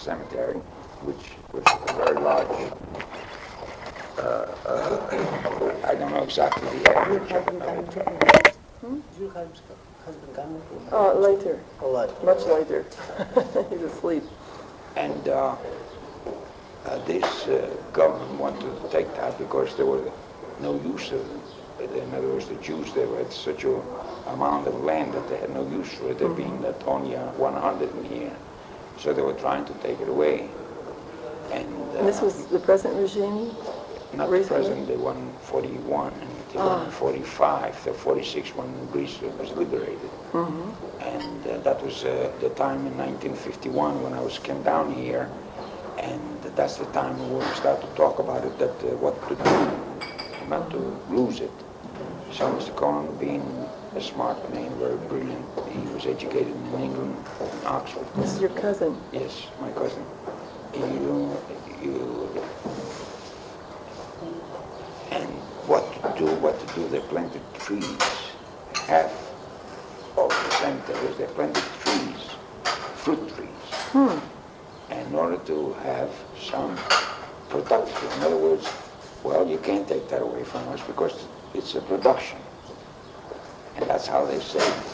cemetery, which was a very large, I don't know exactly the area. Later. Much later. He's asleep. And this government wanted to take that because there was no use of it. In other words, the Jews, they had such an amount of land that they had no use for it, there being that only 100 in here. So they were trying to take it away. And this was the present regime? Not recently? The present, the 141 and the 145, the 46 when Greece was liberated. And that was the time in 1951 when I came down here, and that's the time when we started to talk about it, that what to do, not to lose it. So Mr. Cohen, being a smart man, very brilliant, he was educated in England, in Oxford. This is your cousin? Yes, my cousin. And what to do, they planted trees. Half of the cemeteries, they planted trees, fruit trees. In order to have some production. In other words, well, you can't take that away from us because it's a production. And that's how they say it.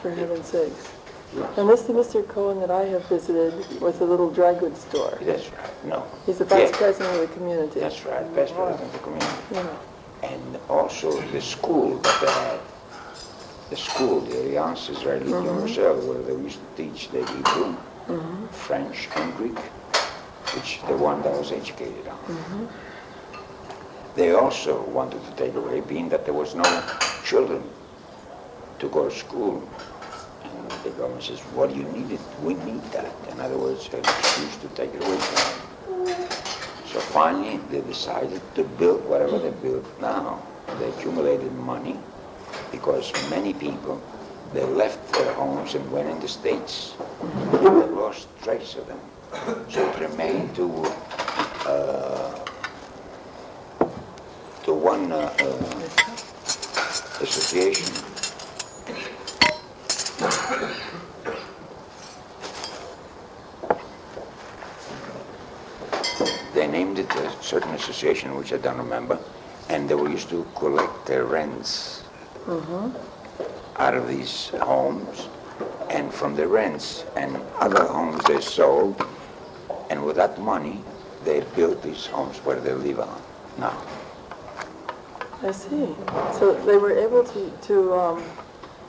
For heaven's sakes. Yes. And this is Mr. Cohen that I have visited with a little dry goods store. That's right. No. He's the vice president of the community. That's right, vice president of the community. Yeah. And also the school that they had. The school, the Alliance Israelite Universelle, where they used to teach the Hebrew, French, and Greek, which the one that I was educated on. They also wanted to take away, being that there was no children to go to school. And the government says, what do you need it? We need that. In other words, an excuse to take it away from them. So finally, they decided to build whatever they built now. They accumulated money because many people, they left their homes and went in the States. They lost trace of them. So it remained to one association. They named it a certain association, which I don't remember, and they were used to collect their rents out of these homes, and from the rents and other homes they sold, and with that money they built these homes where they live on now. I see. So they were able to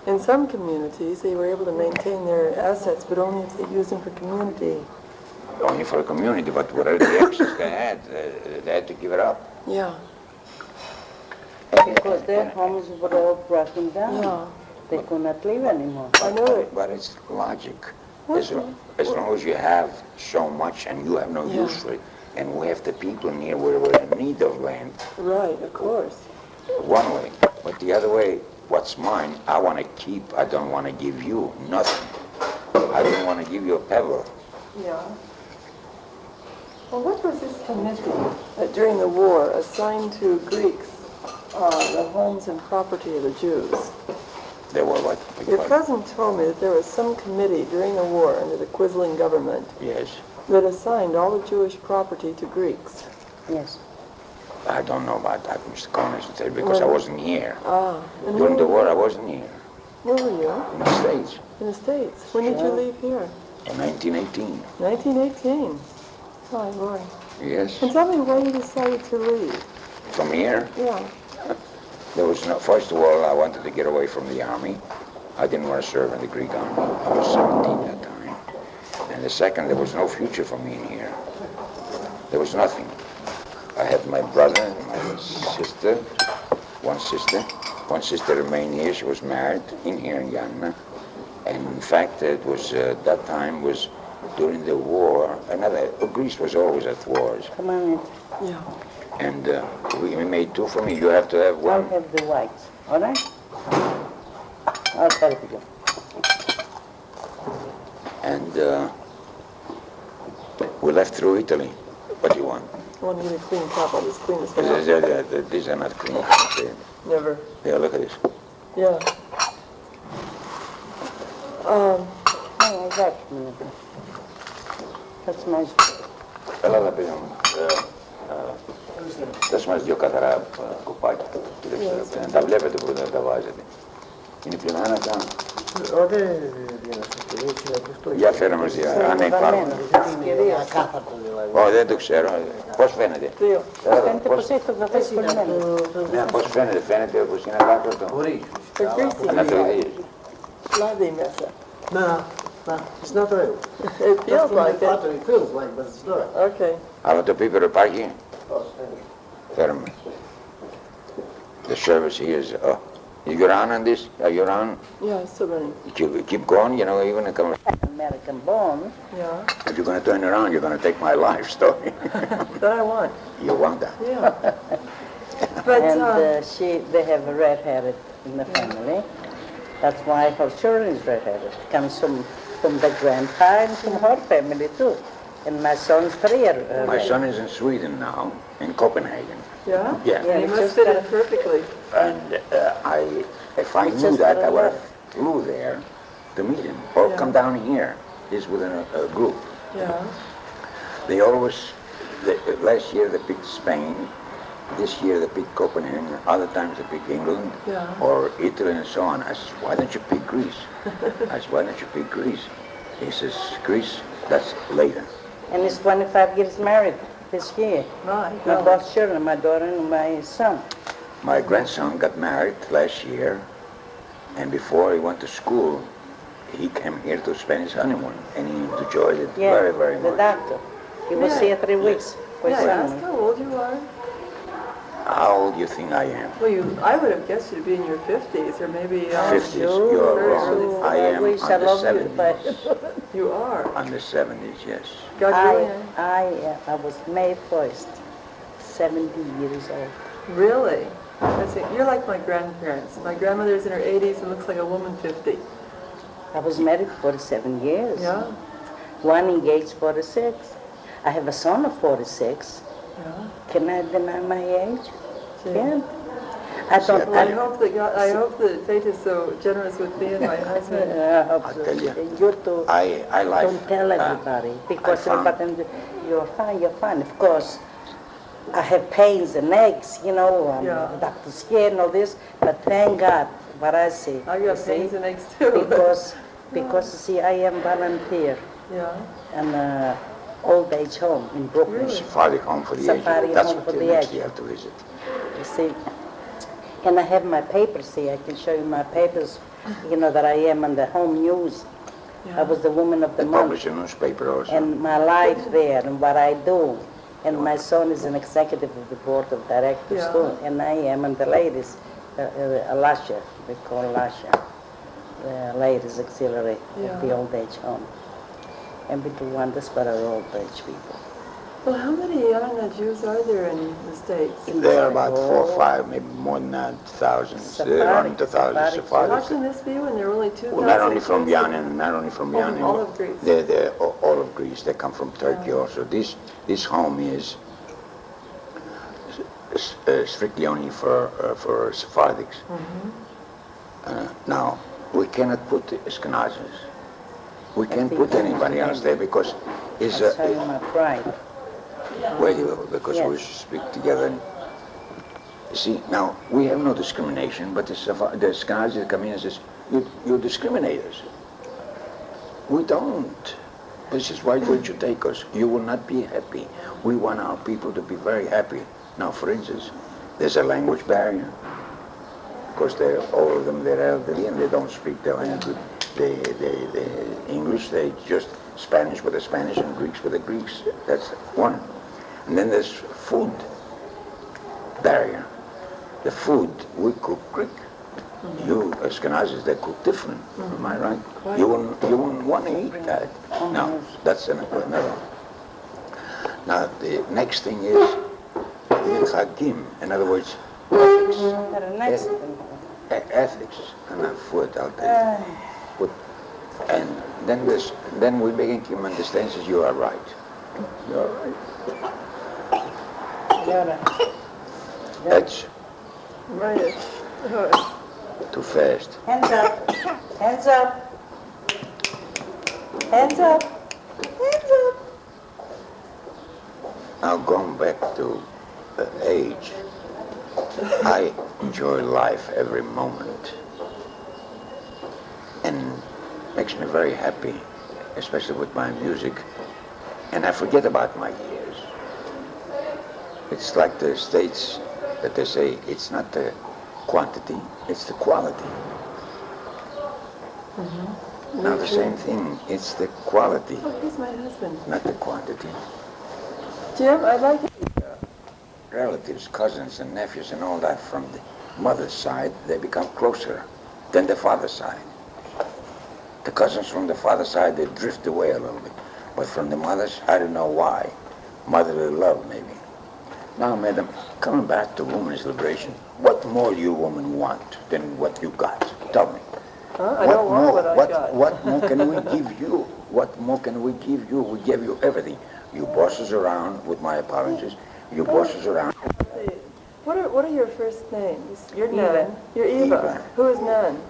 in some communities, they were able to maintain their assets, but only if they used them for community. Only for a community, but whatever the excess they had to give it up. Yeah. Because their homes were all broken down. Yeah. They could not live anymore. I know it. But it's logic. As long as you have so much and you have no use for it, and we have the people near where we're in need of land. Right, of course. One way. But the other way, what's mine, I want to keep. I don't want to give you nothing. I don't want to give you a pebble. Yeah. Well, what was this committee during the war assigned to Greeks, the homes and property of the Jews? They were what? Your cousin told me that there was some committee during the war under the Quisling government that assigned all the Jewish property to Greeks. Yes. I don't know about that, Mr. Connors, because I wasn't here. And During the war, I wasn't here. Where were you? In the States. In the States. When did you leave here? In 1918. 1918. My Lord. Yes. And tell me why you decided to leave. From here? Yeah. There was no, first of all, I wanted to get away from the army. I didn't want to serve in the Greek army. I was 17 at that time. And the second, there was no future for me in here. There was nothing. I had my brother and my sister, one sister. One sister remained here. She was married in here in Yanna. And in fact, it was, that time was during the war. Greece was always at wars. Come on in. Yeah. And we made two for me. You have to have one. I'll have the whites, all right? I'll help you. And we left through Italy. What do you want? I want to get a clean cup. I'll just clean this one up. These are not clean. Never. Yeah, look at this. Yeah. Oh, I got you. That's nice. Έλα να πει μου. Δες μας δύο καθαρά κουπάκια. Να τα βλέπετε που δεν τα βάζετε. Είναι πλημμένα αυτά. Για φέρε μας δύο, αν υπάρχουν. Όχι, δεν το ξέρω. Πώς φαίνεται. Φαίνεται πως έχει το καφέ σκολμένο. Ναι, πώς φαίνεται. Φαίνεται πως είναι λάκκοτο. Να το δεις. Λάδι μέσα. No, it's not real. It feels like it. It feels like, but it's not. Okay. Αλλά το πίπερο υπάρχει. Φέρε μας. The service here is, you're on this? You're on? Yeah, it's still running. Keep going, you know, even if American born. Yeah. you're going to turn around, you're going to take my life story. That I want. You want that? Yeah. But And they have a red-headed in the family. That's why her children is red-headed. Comes from the grandpa and from her family too. And my son's three are My son is in Sweden now, in Copenhagen. yeah. Yeah. And he must fit in perfectly. And if I knew that, I would have flew there to meet him, or Yeah. come down here. He's within a group. Yeah. They always, last year they picked Spain, this year they picked Copenhagen, other times they pick England, Yeah. or Italy and so on. I said, why don't you pick Greece? I said, why don't you pick Greece? He says, Greece, that's later. And he's 25 years married this year. My My God. both children, my daughter and my son. My grandson got married last year, and before he went to school, he came here to spend his honeymoon, and he enjoyed it Yeah, very, very the much. doctor. He was Yeah. here 3 weeks for his Yeah, ask honeymoon. how old you are. How old do you think I am? Well, I would have guessed you to be in your 50s or maybe 50s, you're very wrong. early I am wish I on the loved you, 70s. but You are. On the 70s, yes. God really? I was May 1st, 70 years old. Really? You're like my grandparents. My grandmother's in her 80s and looks like a woman 50. I was married 47 years. Yeah? One engaged 46. I have a son of 46. Yeah. Can I deny my age? Gee. Can't. I don't. I hope that fate is so generous with me and my husband. I hope I so. tell you, You too. I like... Don't tell everybody because I found- everybody, you're fine. Of course, I have pains and aches, you know, Yeah. doctor's here and all this, but thank God what I see. I you got see? pains and aches too. Because see, I am volunteer Yeah. in old age home in Brooklyn. Really? Sephardic home for the Sephardic aged. That's home what for you the next aged. you have to visit. You see, and I have my papers here. I can show you my papers. You know that I am on the home news. I was the woman of the They month. publish a newspaper also. And my life there and what I do. And my son is an executive of the board of directors Yeah. too. And I am and the ladies, Lasha, we call Lasha, the ladies auxiliary of the Yeah. old age home. And we do wonders for our old age people. Well, how many Jews are there in the States? There are about 4 or 5, maybe more than that, thousands. They're running to thousands of Sephardic. How fathers. can this be when there are only 2,000? Well, not only from Yemen, not only from Oh, Yemen. all of Greece. They're all of Greece. They come from Turkey also. This home is strictly only for Sephardics. Now, we cannot put Ashkenazis. We can't put anybody else there because it's I'll show you my pride. because we Yes. should speak together. You see, now, we have no discrimination, but the Ashkenazis come in and says, you discriminate us. We don't. This is why don't you take us? You will not be happy. We want our people to be very happy. Now, for instance, there's a language barrier. Because all of them, they're elderly and they don't speak the language. They English, they just Spanish with the Spanish and Greeks with the Greeks. That's one. And then there's food barrier. The food, we cook Greek. You Ashkenazis, they cook different. Am I right? You wouldn't want to eat that. No, that's another. Now, the next thing is Hakim. In other words, ethics. And not food, I'll tell you. And then we make him understand that you are right. You're right. That's Right. too fast. Hands up. Hands up. Hands up. Hands up. Now going back to age, I enjoy life every moment, and makes me very happy, especially with my music, and I forget about my years. It's like the States that they say, it's not the quantity, it's the quality. Mm-hmm. Now the same thing, it's the quality. Oh, he's my husband. Not the quantity. Jim, I'd like Relatives, cousins and nephews and all that from the mother's side, they become closer than the father's side. The cousins from the father's side, they drift away a little bit. But from the mother's, I don't know why. Motherly love, maybe. Now, madam, coming back to women's liberation, what more you women want than what you got? Tell me. I don't want what I got. What more can we give you? What more can we give you? We give you everything. You boss us around, with my apologies. You boss us around. What are your first names? You're Eva. Nan. You're Eva. Eva. Who is Nan?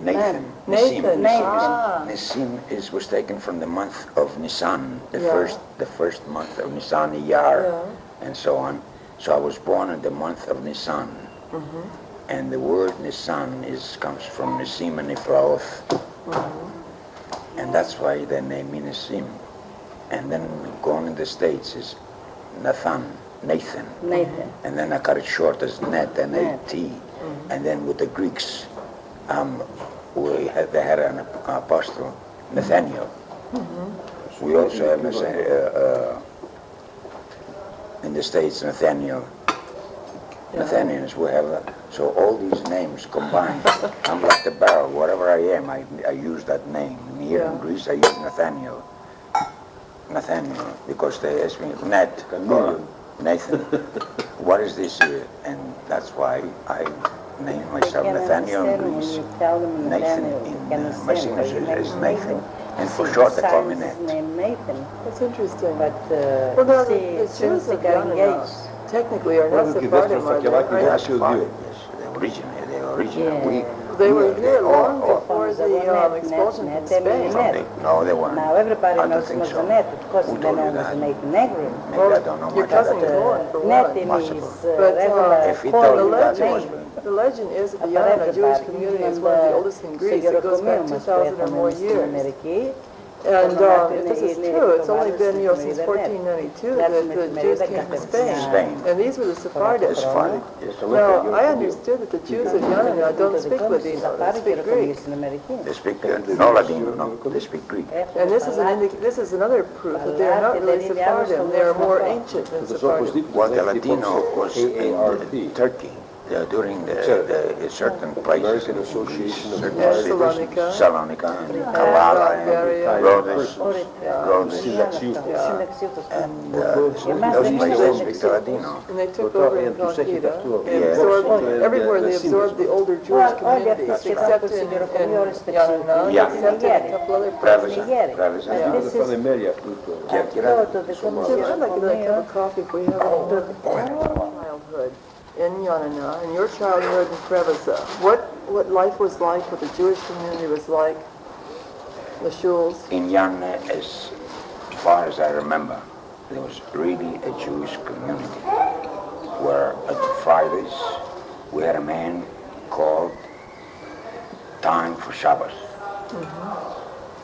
Nathan. Nathan. Ah. Nissim was taken from the month of Nisan, the Yeah. first month of Nisan, Iyar, Yeah. and so on. So I was born in the month of Nisan. Mm-hmm. And the word Nisan comes from Nissim and Nifraoth. Mm-hmm. And that's why they named me Nissim. And then going in the States is Nathan. Nathan. And then I cut it short as Net, N-A-T. Mm-hmm. And then with the Greeks, they had an apostle, Nathaniel. Mm-hmm. We also have in the States, Nathaniel. Yeah. Nathaniels, we have, so all these names combined, I'm like the barrel, wherever I am, I use that name. Here in Yeah. Greece, I use Nathaniel, because they ask me, Nat, or Nathan, what is this here? And that's why I named myself Nathaniel in Greece. Nathan in my signature is Nathan. And for short, they call me Nat. Nathan. That's interesting. But Well, now, see, the since Jews they of got Yanana engaged, technically are not Well, Sephardim, are they? like Right? Yes, you do. Yes, they originally. They were here all- long all- before the expulsion from Spain. No, they weren't. now everybody I don't knows think so. Mazanet. Of course, Who they told know you that? Mazanet Negro. Maybe I don't know Your much cousin about is that. born, for one. Netin Possible. is But, regular If he the told you that, legend, it was the legend is that the But Yanana Jewish everybody, community is even one of the the oldest in Greece. It goes back 2,000 or more years. And if this is true, it's only been, since 1492 that the Jews came to Spain. And these were the Sephardim. It's funny. Now, I understood that the Jews of Yanana don't speak Ladino, they speak Greek. They speak no Ladino, no, they speak Greek. And this is another proof that they are not really Sephardim. They are more ancient than Sephardim. Well, the Ladino was in Turkey. During the certain places in Greece, certain Yeah, cities, Salonika. Salonika and Kavala and Bulgaria. Rhodes, And those places speak the Ladino. And they took over in Colchida. They Yes. absorbed, everywhere they absorbed the older Jewish communities, except in Yanana, Yeah. except in a couple other places. Travis, This is Jim, I'd like to get a cup of coffee if we have any childhood in Yanana, and your childhood in Kreveza. What life was like, what the Jewish community was like, the shuls. in Yanna, as far as I remember, there was really a Jewish community where at Fridays we had a man called Time for Shabbos,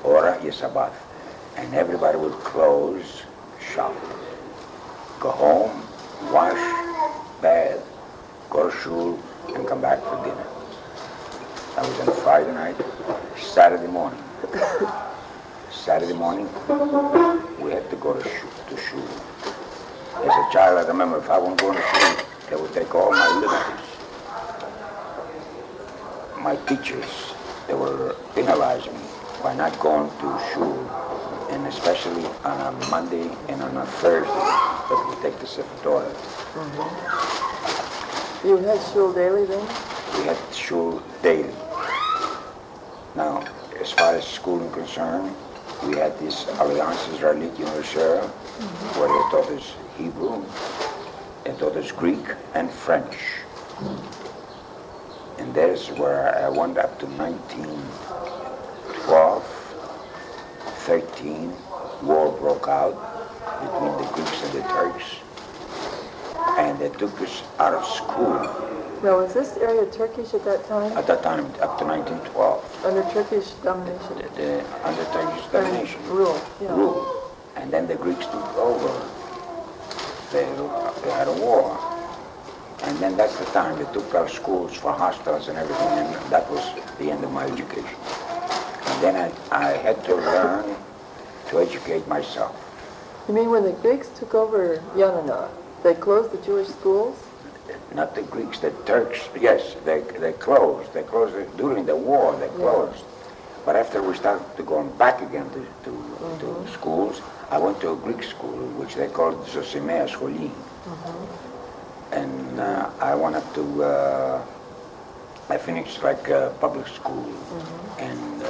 Ora Yesabbath, and everybody would close shop, go home, wash, bath, go to shul, and come back for dinner. That was on Friday night. Saturday morning, we had to go to shul. As a child, I remember if I wasn't going to shul, they would take all my liberties. My teachers, they were penalizing me by not going to shul, and especially on a Monday and on a Thursday, that we take the Sefer Torah. You had shul daily then? We had shul daily. Now, as far as schooling concerned, we had this Alliance Israelite Universelle, where they taught us Hebrew, they taught us Greek and French. And that's where I went up to 1912, 13, war broke out between the Greeks and the Turks. and they took us out of school. Now, was this area Turkish at that time? At that time, up to 1912, Under Turkish domination? under Turkish domination. Rule, yeah. Rule. And then the Greeks took over. They had a war. And then that's the time they took our schools for hostels and everything, and that was the end of my education. And then I had to learn to educate myself. You mean when the Greeks took over Yanana, they closed the Jewish schools? Not the Greeks, the Turks, yes, they closed. They closed it during the war, they closed. But after we started to go back again to schools, I went to a Greek school, which they called Zosimea Scholi. And I wanted to, I finished like public school and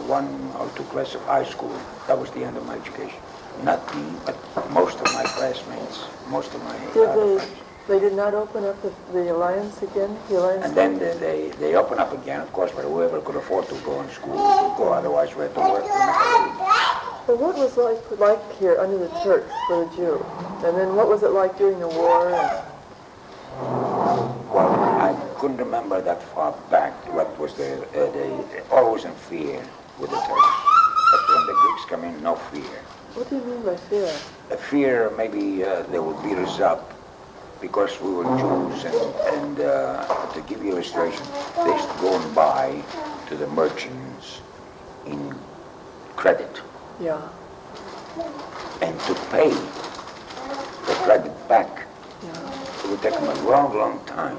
1 or 2 classes of high school. That was the end of my education. Not me, but most of my classmates, most of my friends. They did not open up the alliance again? The alliance And then they opened up again, of course, but whoever could afford to go in school could go, otherwise we had to work. But what was life like here under the Turks for the Jew? And then what was it like during the war? Well, I couldn't remember that far back what was they always in fear with the Turks. But when the Greeks come in, no fear. What do you mean by fear? A fear maybe they would beat us up because we were Jews, and to give you illustration, they used to go and buy to the merchants in credit. Yeah. And to pay the credit back, Yeah. it would take them a long, long time.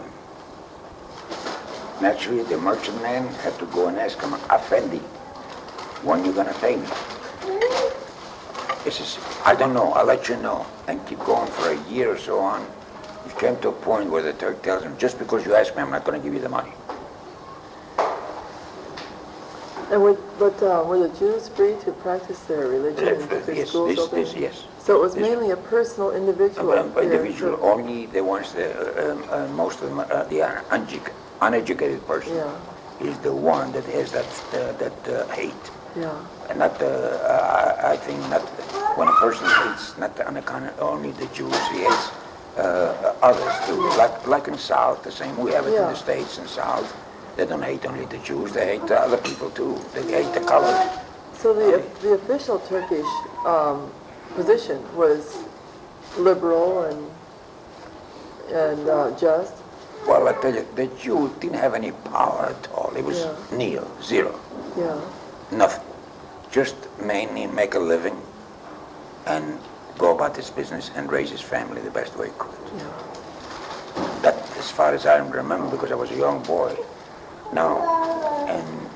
Naturally, the merchantman had to go and ask him, Effendi, when you going to pay me? He says, I don't know, I'll let you know. And keep going for a year or so on. It came to a point where the Turk tells him, just because you ask me, I'm not going to give you the money. And were the Jews free to practice their religion in their Yes, schools open? yes. So it was mainly a personal, individual Individual, only the ones, most of them, the uneducated person is the one that has that hate. Yeah. And not, I think, not when a person hates not on account of only the Jews, he hates others too. Like in South, the same. We have it in the States and South. They don't hate only the Jews, they hate the other people too. They hate the colors. So the official Turkish position was liberal and just? Well, I tell you, the Jew didn't have any power at all. It was nil, zero. Yeah. Nothing. Just mainly make a living and go about his business and raise his family the best way he could. Yeah. That, as far as I remember, because I was a young boy. Now, and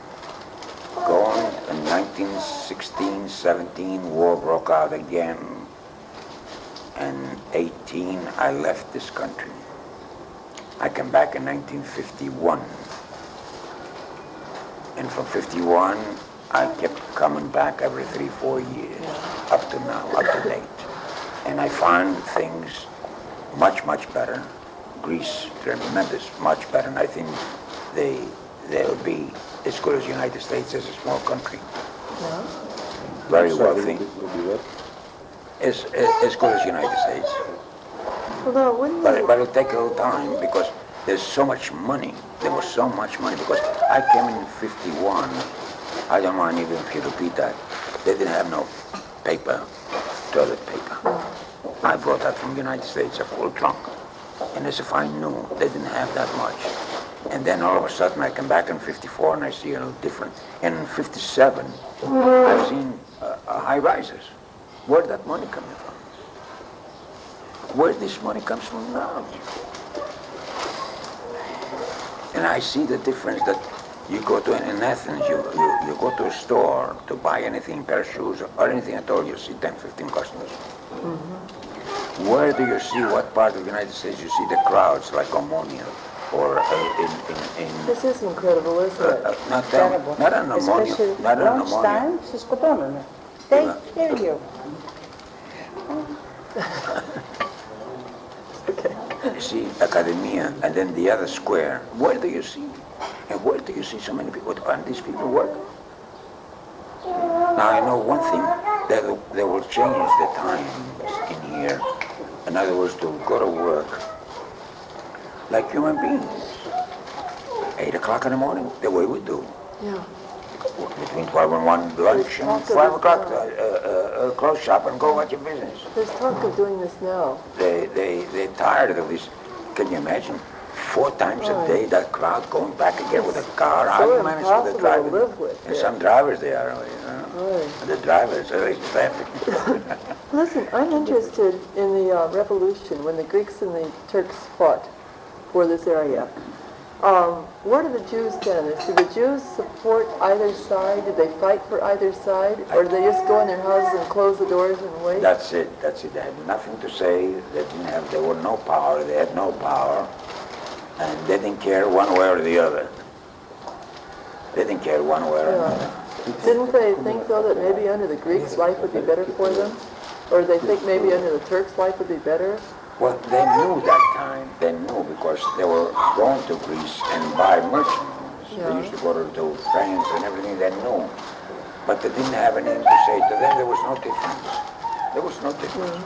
going in 1916, 17, war broke out again. And 18, I left this country. I came back in 1951. And from 51, I kept coming back every 3-4 years, up to now, up to date. And I found things much, much better. Greece, tremendous, much better. And I think they'll be as good as the United States as a small country. Yeah. Very wealthy. As good as the United States. Well, now, when But it'll take a little time because there's so much money. There was so much money because I came in 51. I don't mind even if you repeat that. They didn't have no paper, toilet paper. I brought that from the United States, a full trunk. And as if I knew, they didn't have that much. And then all of a sudden I come back in 54 and I see a little different. And in 57, I've seen high rises. Where'd that money come from? Where this money comes from now? And I see the difference that you go to, in Athens, you go to a store to buy anything, pair of shoes or anything at all, you see 10, 15 customers. Mm-hmm. Where do you see, what part of the United States you see the crowds like ammonia or in This is incredible, isn't it? not an ammonia, not an ammonia. Lunchtime, σε σκοτώνουνε. They kill you. You see Academia and then the other square. Where do you see? And where do you see so many people? And these people work. Now I know one thing, they will change the times in here. And other words, to go to work like human beings. 8 o'clock in the morning, the way we do. Yeah. Between 12 and 1, lunch, and 5 o'clock, close shop and go about your business. There's talk of doing this now. They're tired of this. Can you imagine? 4 times a day, that crowd going back again with a car, arguments with the drivers. Live with. And some drivers they are, you know. Right. The drivers, at least traffic. Listen, I'm interested in the revolution when the Greeks and the Turks fought for this area. Where do the Jews stand on this? Do the Jews support either side? Did they fight for either side? Or did they just go in their houses and close the doors and wait? That's it. They had nothing to say. They were no power. They had no power. And they didn't care one way or the other. They didn't care one way or another. Didn't they think, though, that maybe under the Greeks life would be better for them? Or did they think maybe under the Turks life would be better? Well, they knew that time. They knew because they were going to Greece and buy merchandise. Yeah. They used to go to France and everything. They knew. But they didn't have anything to say to them. There was no difference. There was no difference.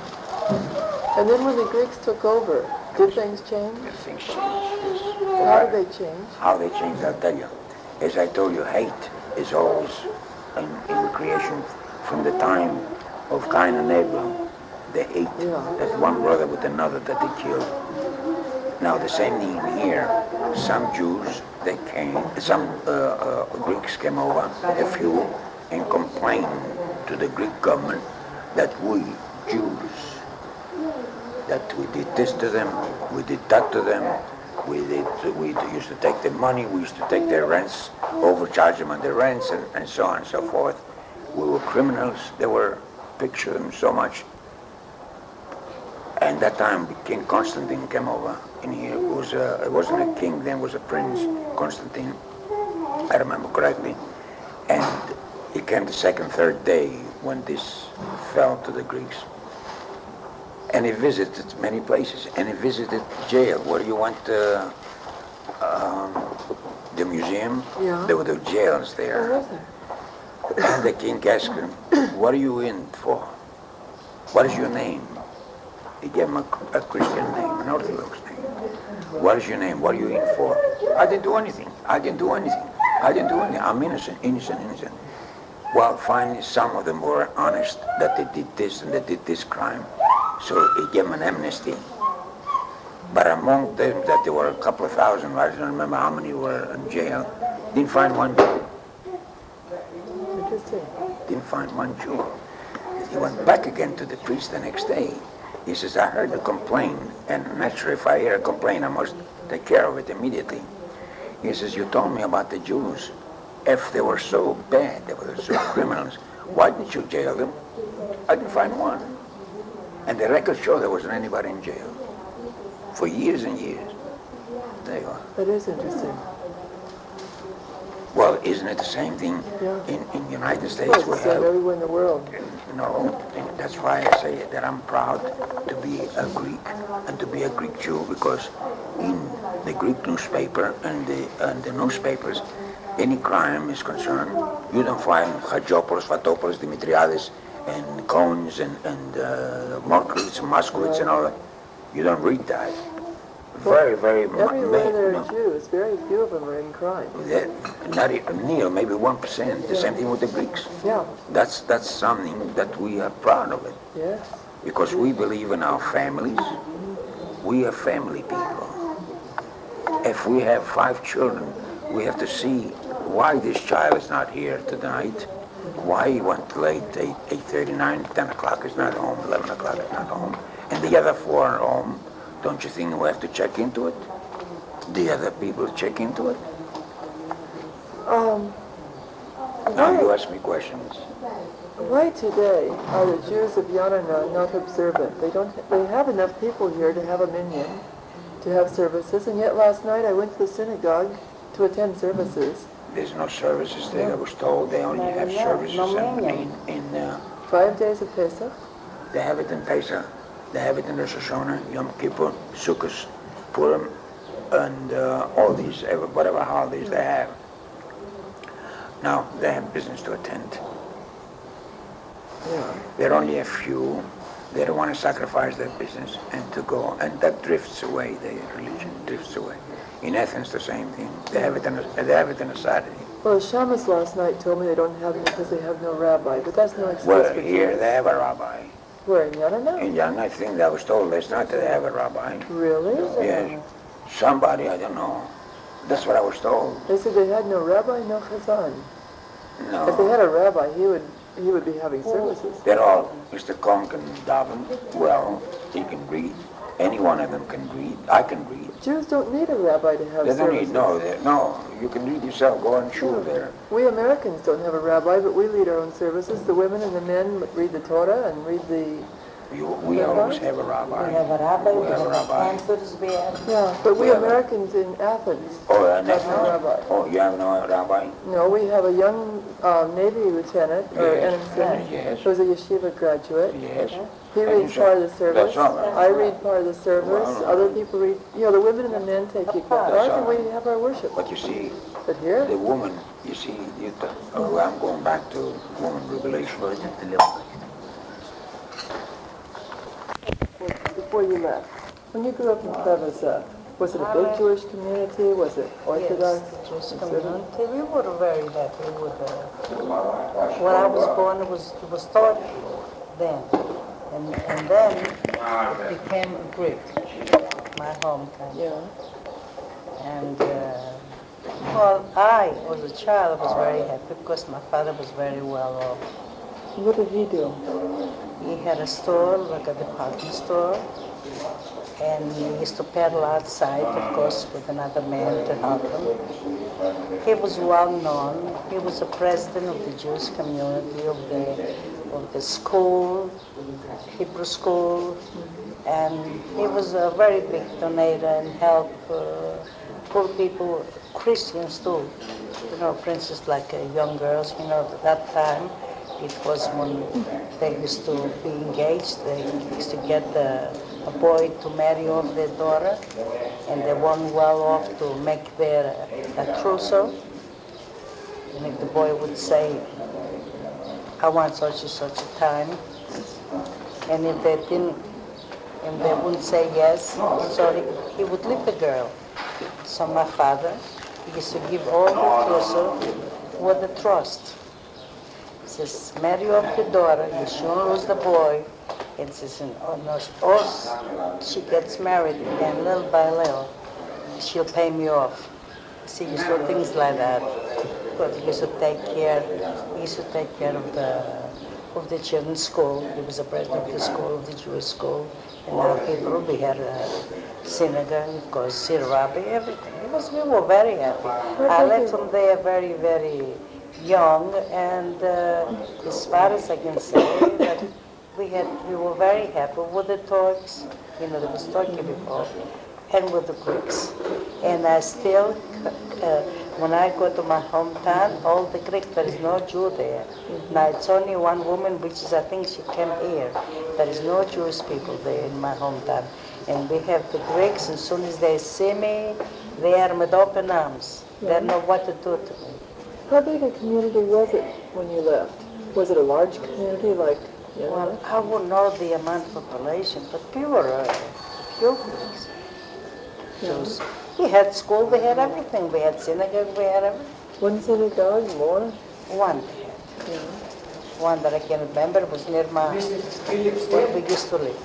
And then when the Greeks took over, did things change? Things changed. Yes. How did they change? How they changed, I'll tell you. As I told you, hate is always in creation from the time of Cain and Abel. They hate. Yeah. That's one brother with another that they killed. Now the same thing here. Some Jews, they came, some Greeks came over, a few, and complained to the Greek government that we, Jews, that we did this to them, we did that to them, we used to take their money, we used to take their rents, overcharge them on their rents, and so on and so forth. We were criminals. They were picture them so much. And that time, King Constantine came over in here. It wasn't a king then, it was a prince, Constantine, I remember correctly. And he came the second, third day when this fell to the Greeks. And he visited many places, and he visited jail. Where you went to the museum? Yeah. There were the jails there. Where was there? And the king asked him, what are you in for? What is your name? He gave him a Christian name, an Orthodox name. What is your name? What are you in for? I didn't do anything. I didn't do anything. I'm innocent. Well, finally, some of them were honest that they did this and they did this crime. So he gave them an amnesty. But among them, that there were a couple of thousand, I don't remember how many were in jail, didn't find one Jew. Interesting. Didn't find one Jew. He went back again to the priest the next day. He says, I heard a complaint, and naturally if I hear a complaint, I must take care of it immediately. He says, you told me about the Jews. If they were so bad, they were so criminals, why didn't you jail them? I didn't find one. And the records show there wasn't anybody in jail for years and years. There you are. That is interesting. Well, isn't it the same thing Yeah. in the United States? Well, We it's done have, everywhere in the world. no, and that's why I say that I'm proud to be a Greek and to be a Greek Jew, because in the Greek newspaper and the newspapers, any crime is concerned, you don't find Hadjopoulos, Fatopoulos, Dimitriades, and Cones and Markovits and Moskowitz and all that. You don't read that. Very, very Everywhere there are Jews, very few of them are in crime. Not even near, maybe 1%. The same thing with the Greeks. Yeah. That's something that we are proud of it, Yes. because we believe in our families. We are family people. If we have 5 children, we have to see why this child is not here tonight, why he went late, 8:30, 9, 10 o'clock is not home, 11 o'clock is not home, and the other 4 are home. Don't you think we have to check into it? The other people check into it? Now you ask me questions. Why today are the Jews of Yanana not observant? They have enough people here to have a minyan, to have services, and yet last night I went to the synagogue to attend services. There's no services there. I was told they only have services in 5 days of Pesach. they have it in Pesach, they have it in Rosh Hashanah, Yom Kippur, Sukkot, Purim, and all these, whatever holidays they have. Now, they have business to attend. Yeah. There are only a few They don't want to sacrifice their business and to go, and that drifts away, their religion drifts away. In Athens, the same thing. They have it on a Saturday. Well, Shamus last night told me they don't have it because they have no rabbi, but that's no excuse Well, for here Jews. they have a rabbi. Where, in Yanana? In Young, I think I was told last night that they have a rabbi. Really? Yes. Somebody, I don't know. That's what I was told. They said they had no rabbi, no chazan. No. If they had a rabbi, he would be having services. They're all, Mr. Kong can daven well, he can read. Any one of them can read. I can read. Jews don't need a rabbi to have They don't services. need, no, you can read yourself, go on shul there. We Americans don't have a rabbi, but we lead our own services. The women and the men read the Torah and read the... We always have a rabbi. We have a rabbi, We have a rabbi. cancers we have. Yeah, but we Yeah. Americans in Athens Oh, and have no rabbi. Oh, you have no rabbi? No, we have a young Navy lieutenant, or Yes, ensign, yes. who's a yeshiva graduate. Yes. He reads part of the service. That's all right. I read part of the service. Well, Other people read, the women and the men take equal part, and we have our worship. But you see, But here, the woman, you see, I'm going back to woman revelation. before you left, when you grew up in Preveza, was it a big Jewish community? Was it Orthodox? Yes, Jewish conservative? community. We were very happy with when I was born, it was taught then. And then it became Greek, my hometown. Yeah. And, well, I, as a child, was very happy because my father was very well off. What did he do? He had a store, like a department store, and he used to peddle outside, of course, with another man to help him. He was well known. He was the president of the Jewish community of the school, Hebrew school, and he was a very big donator and helped poor people, Christians too. For instance, like young girls, at that time, it was when they used to be engaged, they used to get a boy to marry off their daughter, and they weren't well off to make their trousseau. And if the boy would say, I want such and such a time, and if they didn't, and they wouldn't say yes, so he would leave the girl. So my father, he used to give all the trousseau with the trust. He says, marry off the daughter, you shouldn't lose the boy. And says, she gets married, and little by little, she'll pay me off. See, you saw things like that. But he used to take care of the children's school. He was the president of the school, of the Jewish school. And now we had a synagogue, of course, rabbi, everything. We were very happy. I left from there very, very young, and as far as I can say, that we were very happy with the Turks, there was Turkey before, and with the Greeks. And I still, when I go to my hometown, all the Greeks, there is no Jew there. Now it's only one woman, which is, I think she came here. There is no Jewish people there in my hometown. And we have the Greeks, and as soon as they see me, they are with open arms. They don't know what to do to me. How big a community was it when you left? Was it a large community like... Well, I wouldn't know the amount of population, but we were few Greeks. Jews. We had school, we had everything. We had synagogue, we had everything. One synagogue, more? One we had. One that I can remember was near where we used to live.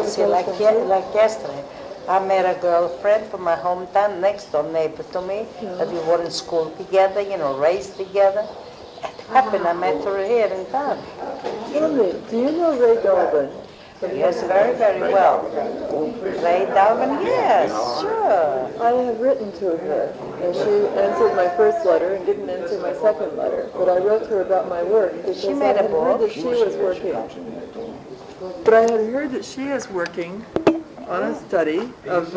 See, like yesterday, I met a girlfriend from my hometown, next door neighbor to me, that we were in school together, raised together. It happened, I met her here in town. Tell me, do you know Ray Dalvin? Yes, very, very well. Ray Dalvin, yes, sure. I have written to her, and she answered my first letter and didn't answer my second letter. But I wrote to her about my work because She I made a had heard book. that she was working. But I had heard that she is working on a study of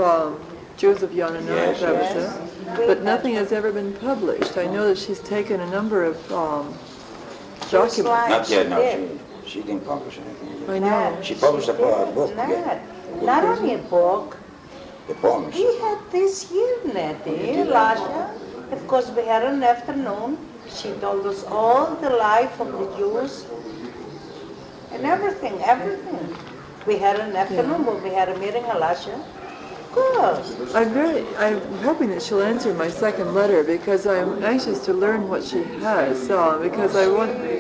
Jews of Yanana and Preveza, but nothing has ever been published. I know that she's taken a number of documents. Not yet, no. She didn't publish anything. I know. She published a book. Not only a book. The poems. We had this here, Nettie, Lasha. Of course, we had an afternoon. She told us all the life of the Jews and everything. We had an afternoon when we had a meeting in Lasha. Good. I'm hoping that she'll answer my second letter because I'm anxious to learn what she has. Because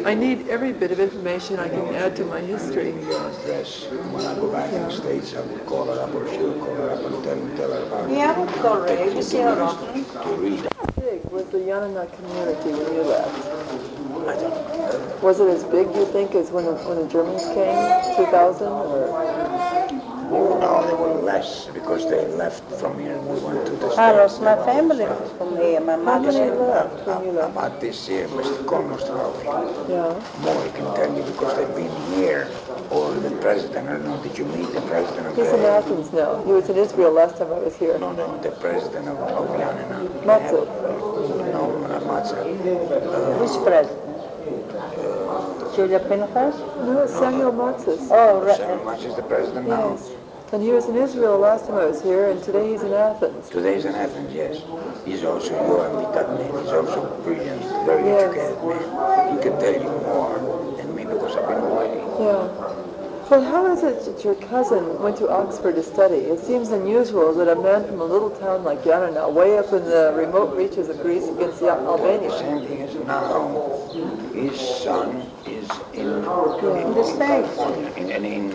I need every bit of information I can add to my history. Your address. When I go back in the States, I will call her up or she'll call her up and tell her about it. Yeah, I would call Ray. You see her often. To read. How big was the Yanana community when you left? I don't know. Was it as big, you think, as when the Germans came, 2000? Oh, no, they were less because they left from here and we went to the States. I lost my family from here. My How mother. many left when you left? About this year, almost half. Yeah. More I can tell you because they've been here. Or the president, I don't know, did you meet the president of He's in Athens now. He was in Israel last time I was here. No, the president of Yanina. Matze. No, not Matze. Who's president? Julia Pinchas? No, it's Samuel Matzes. Oh, Samuel Matze is the president now. Yes. And he was in Israel last time I was here, and today he's in Athens. Today he's in Athens, yes. He's also, you have met that man, he's also brilliant, very Yes. educated man. He can tell you more than me because I've been away. Yeah. Well, how is it that your cousin went to Oxford to study? It seems unusual that a man from a little town like Yanina, way up in the remote reaches of Greece against Albania. The same thing is now, his son is in the States. in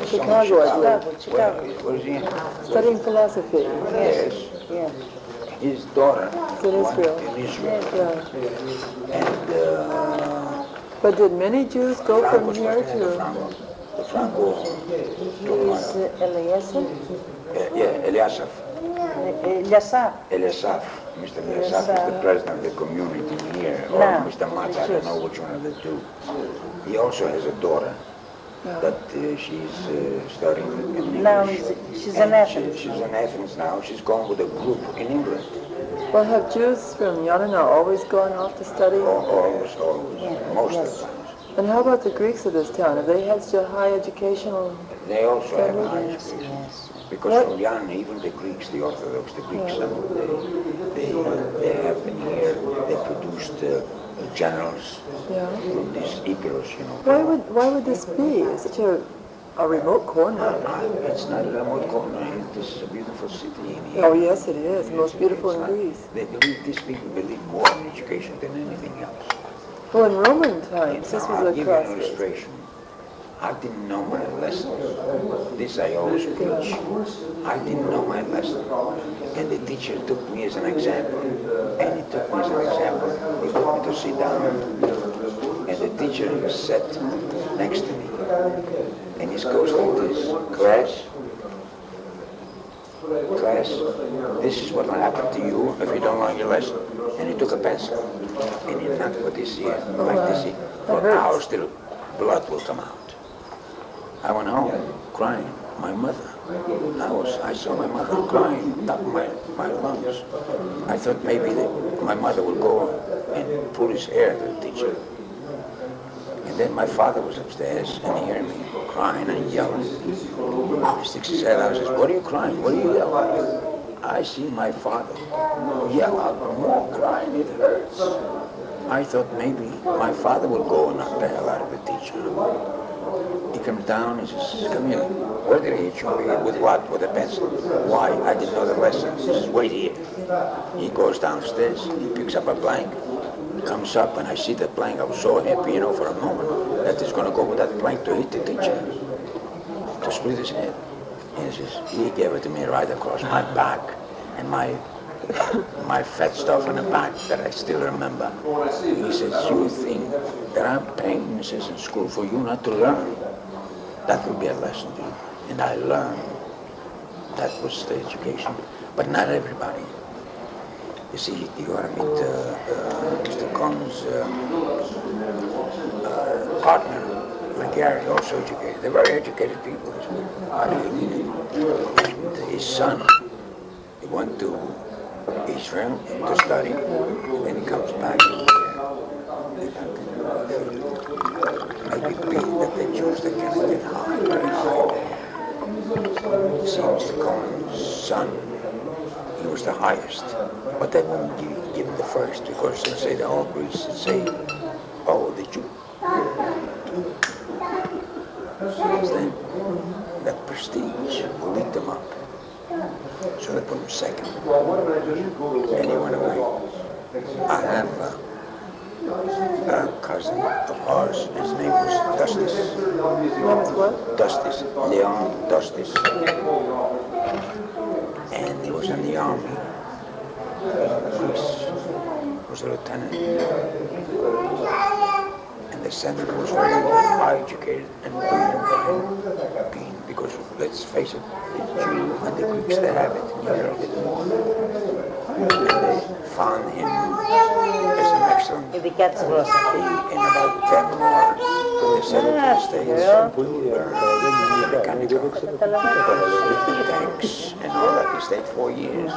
Chicago, I believe. Chicago. Where is he? Studying philosophy. Yes. Yes. His daughter It's in Israel. in Israel. Yeah. And But did many Jews go from Franco's here was to... the Franco Is Eliezer? Eliasaf. Eliasaf. Eliasaf. Mr. Eliasaf is the president of the community here. Or No, Mr. Matz, I don't know which one of the two. He also has a daughter. But she's studying in English. Now she's in Athens. She's in Athens now. She's going with a group in England. Well, have Jews from Yanina always gone off to study? Always, most of the time. And how about the Greeks of this town? Have they had such a high educational... They also have Yes, high Yes, education. yes. Because from Yanina, even the Greeks, the Orthodox, the Greeks, they have been here. They produced generals Yeah. from this Icarus, you know. Why would this be? It's such a remote corner. It's not a remote corner. This is a beautiful city in here. Oh, yes, it is. Most beautiful in Greece. These people believe more in education than anything else. Well, in Roman times, this I'll was a give you an crossroads. illustration. I didn't know my lesson. This I always preach. I didn't know my lesson. And the teacher took me as an example. And he took me as an example. He put me to sit down. And the teacher sat next to me. And he goes like this. Class, this is what will happen to you if you don't learn your lesson. And he took a pencil. And he knocked with this here, like this here. For hours till blood will come out. I went home crying. My mother. I saw my mother crying top of my lungs. I thought maybe my mother would go and pull his hair to the teacher. And then my father was upstairs and he heard me crying and yelling. He sticks his head out and says, "What are you crying? What are you yelling?" I see my father yell out more crying, it hurts. I thought maybe my father would go and knock the hell out of the teacher. He comes down and says, "Come here." "Where did he hit you?" "With what?" "With a pencil." "Why?" "I didn't know the lesson." He says, "Wait here." He goes downstairs, he picks up a blank, comes up, and I see the blank. I was so happy, you know, for a moment, that he's going to go with that blank to hit the teacher, to split his head. And he gave it to me right across my back, and my fat stuff on the back that I still remember. He says, "You think that I'm paying, he says, in school for you not to learn? That will be a lesson to you." And I learned. That was the education. But not everybody. You see, you got to meet Mr. Cohn's partner, McKay, also educated. They're very educated people. And his son, he went to Israel to study, and then he comes back. Maybe being that the Jews, they cannot get high, very high. It seems Mr. Cohn's son, he was the highest, but they won't give him the first because they say the whole Greece say, "Oh, the Jew." Because then that prestige will eat them up. So they put him second. And he went away. I have a cousin of ours. His name was Justice. His name is what? Justice. Leon Justice. And he was in the army. He was a lieutenant. And the senator was very high educated and brilliant keen, because let's face it, the Jew and the Greeks, they have it. Here a bit more. And they found him as an excellent key in about 10 more to the United States to learn mechanical tanks and all that. He stayed 4 years.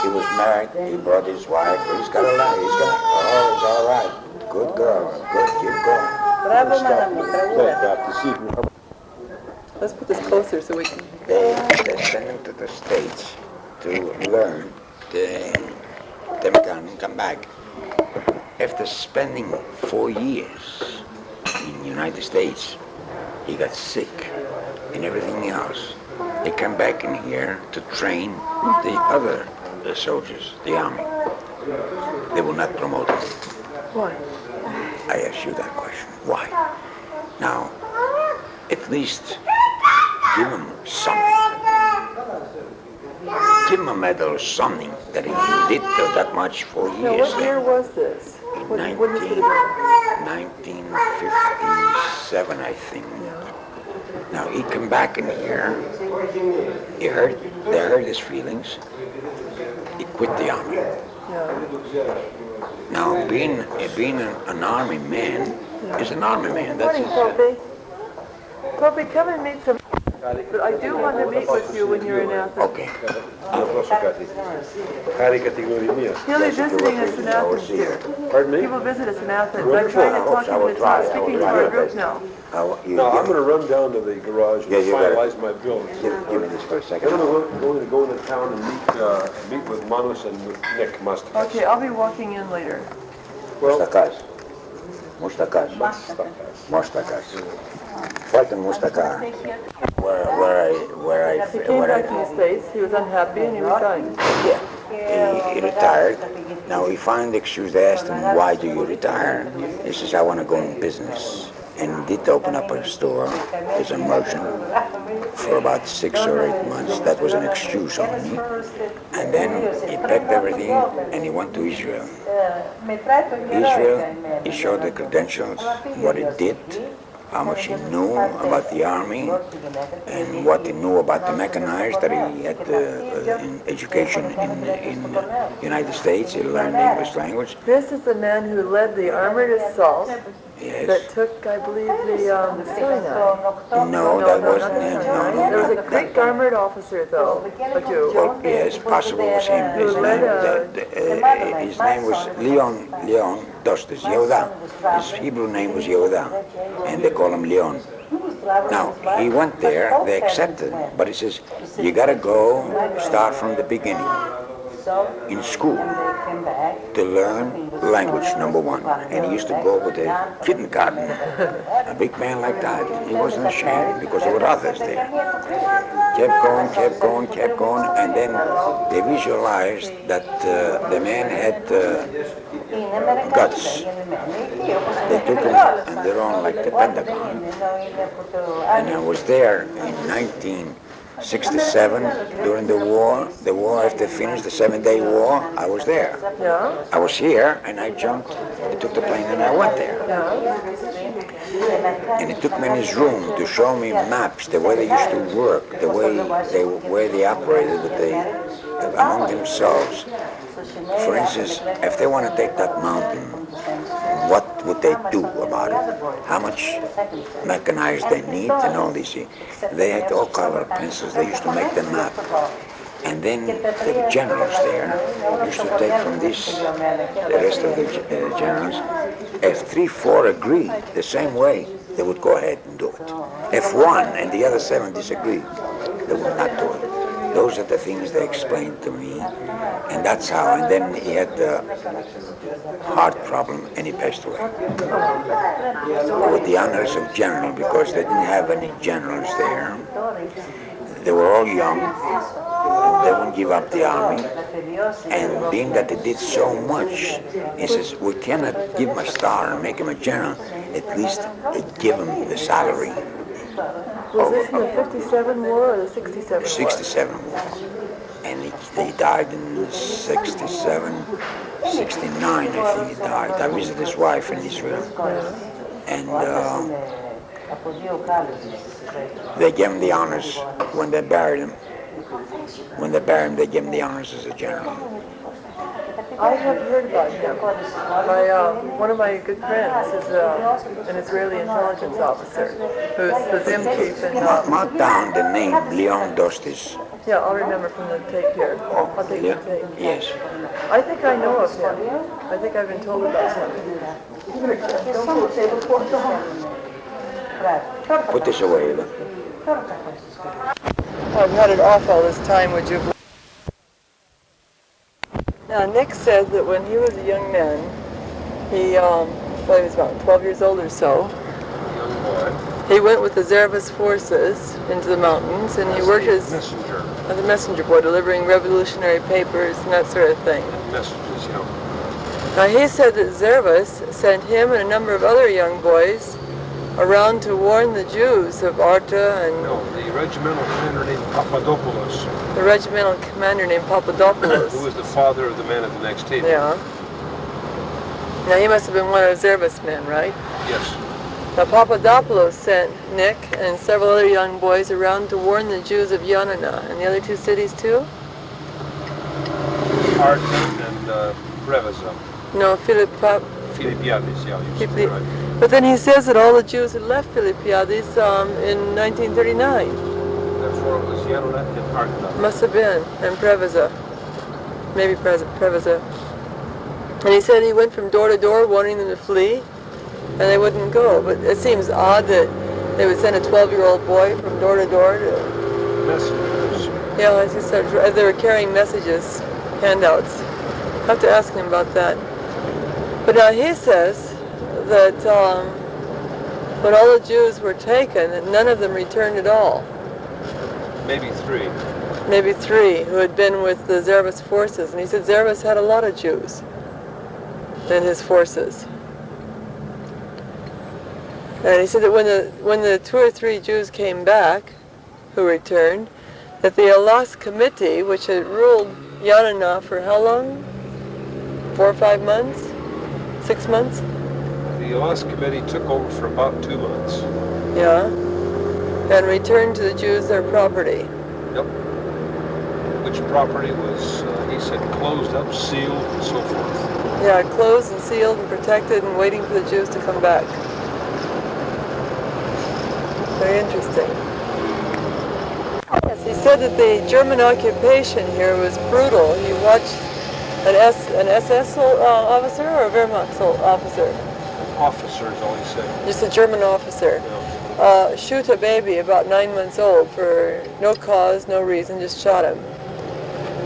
He was married, he brought his wife, he's got a life, he's all right. Good girl, good, keep going. Let's put this closer so we can... They send him to the States to learn the mechanic and come back. After spending 4 years in the United States, he got sick and everything else. They come back in here to train the other soldiers, the army. They will not promote him. Why? I ask you that question. Why? Now, at least give him something. Give him a medal or something that he did that much for years. Now, what year was this? When did it happen? 1957, I think. Now, he come back in here. They heard his feelings. He quit the army. Now, being an army man is an army man. That's Morning, Kobe, come and meet some... But I do want to meet with you when you're in Athens. Okay. He'll be visiting us in Athens here. Pardon me? He will visit us in Athens. I'm trying to talk him into speaking to our group now. No, I'm going to run down to the garage and finalize my bill. Give me this for a second. I'm going to go into town and meet with Manus and with Nick Mustakas. Okay, I'll be walking in later. Mustakas. Fucking Mustakas. He came back to the States. He was unhappy and he resigned. Yeah. He retired. Now he found the excuse. They asked him, why do you retire? He says, I want to go in business. And he did open up a store as a merchant for about 6 or 8 months. That was an excuse only. And then he packed everything and he went to Israel. Israel, he showed the credentials, what he did, how much he knew about the army, and what he knew about the mechanized, that he had in education in the United States. He learned the English language. This is the man who led the armored assault Yes. that took, I believe, the Sinai. No, that wasn't him. No. There was a Greek armored officer, though, a Jew. Well, yes, possible it was him. His name was Leon Dostis, Yehuda. His Hebrew name was Yehuda, and they call him Leon. Now, he went there, they accepted him, but he says, you gotta go start from the beginning. In school to learn language, number one. And he used to go with a kindergarten, a big man like that. He wasn't ashamed because there were others there. Kept going, and then they visualized that the man had guts. They took him on their own, like the Pentagon. And I was there in 1967 during the war after finished, the 7-day war. I was there. Yeah. I was here and I jumped, I took the plane and I went there. And he took me in his room to show me maps, the way they used to work, the way they operated among themselves. For instance, if they want to take that mountain, what would they do about it? How much mechanized they need and all these things. They had all color pencils. They used to make the map. And then the generals there used to take from this, the rest of the generals. If 3-4 agreed the same way, they would go ahead and do it. If 1 and the other 7 disagreed, they would not do it. Those are the things they explained to me, and that's how. And then he had a heart problem, and he passed away with the honors of general, because they didn't have any generals there. They were all young. They wouldn't give up the army, and being that they did so much, he says, we cannot give him a star and make him a general, at least give him the salary. Was this in the 57 war or the 67 war? 67 war. And he died in 67, 69, I think he died. I visited his wife in Israel, and they gave him the honors when they buried him. When they buried him, they gave him the honors as a general. I have heard about him. One of my good friends is an Israeli intelligence officer who's the Zim chief in... Mark down the name, Leon Dostis. Yeah, I'll remember from the tape here. I'll take the tape. Yes. I think I know of him. I think I've been told about him. Put this away. I've had it off all this time, would you? Now, Nick said that when he was a young man, he was about 12 years old or so. Young boy. He went with the Zervas forces into the mountains, and he worked as a messenger boy, delivering revolutionary papers and that sort of thing. Messages, yeah. Now, he said that Zervas sent him and a number of other young boys around to warn the Jews of Arta and... No, the regimental commander named Papadopoulos. The regimental commander named Papadopoulos. Who was the father of the man at the next table. Yeah. Now, he must have been one of the Zervas men, right? Yes. Now, Papadopoulos sent Nick and several other young boys around to warn the Jews of Yanina and the other two cities, too? Arta and Preveza. No, Filipiadis, yeah, you said right. But then he says that all the Jews had left Filipiadis in 1939. Therefore it was Yanina and Arta. Must have been, and Preveza. Maybe Preveza. And he said he went from door to door wanting them to flee, and they wouldn't go. But it seems odd that they would send a 12-year-old boy from door to door to... Messages. Yeah, as he said, they were carrying messages, handouts. I have to ask him about that. But now he says that when all the Jews were taken, that none of them returned at all. Maybe three. Maybe three who had been with the Zervas forces. And he said Zervas had a lot of Jews in his forces. And he said that when the 2 or 3 Jews came back, who returned, that the Elas committee, which had ruled Yanina for how long? 4 or 5 months? 6 months? The Elas committee took over for about 2 months. Yeah. And returned to the Jews their property. Yep. Which property was, he said, closed up, sealed, and so forth. Yeah, closed and sealed and protected and waiting for the Jews to come back. Very interesting. Yes, he said that the German occupation here was brutal. He watched an SS officer or a Wehrmacht officer? Officer is all he said. Just a German officer. Yeah. Shoot a baby about 9 months old for no cause, no reason, just shot him.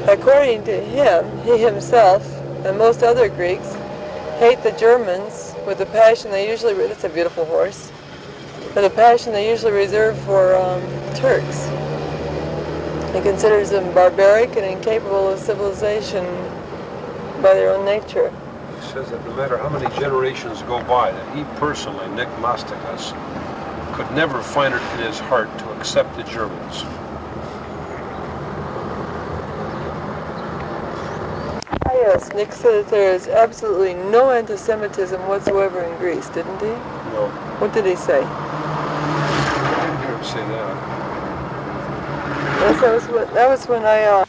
According to him, he himself and most other Greeks hate the Germans with the passion they usually, that's a beautiful horse, with the passion they usually reserve for Turks. He considers them barbaric and incapable of civilization by their own nature. He says that no matter how many generations go by, that he personally, Nick Mastikas, could never find it in his heart to accept the Germans. Yes, Nick said that there is absolutely no anti-Semitism whatsoever in Greece, didn't he? No. What did he say? I didn't hear him say that. Yes, that was when I